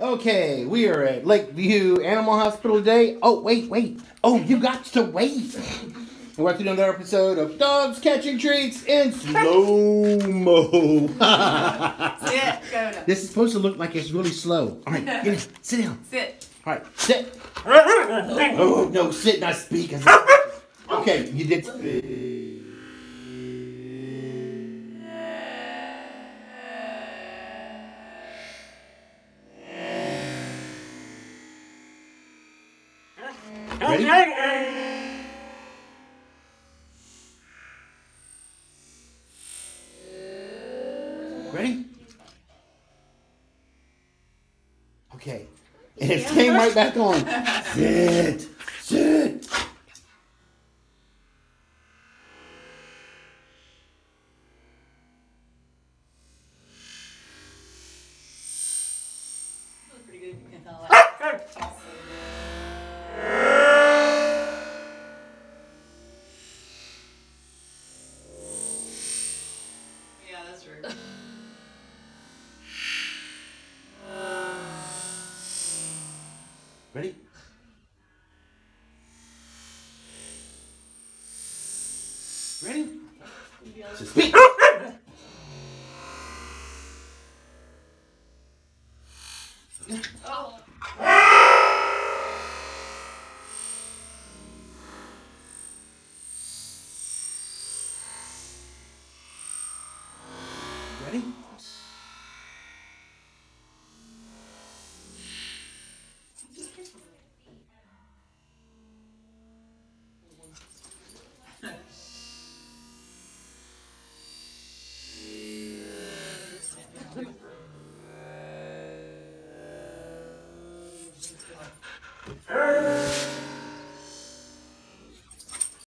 Okay, we are at Lakeview Animal Hospital today. Oh, wait. Oh, you got to wait. We're doing another episode of Dogs Catching Treats in SloMo. Sit. Go. This is supposed to look like it's really slow. All right, get in. Sit down. Sit. All right, sit. Oh, no, sit, not speak. Okay, you did. Ready? Ready? Okay. And it came right back on. Sit. Pretty good. You can tell that. Yeah, that's true. Ready? Ready? So speak. Oh. Ready?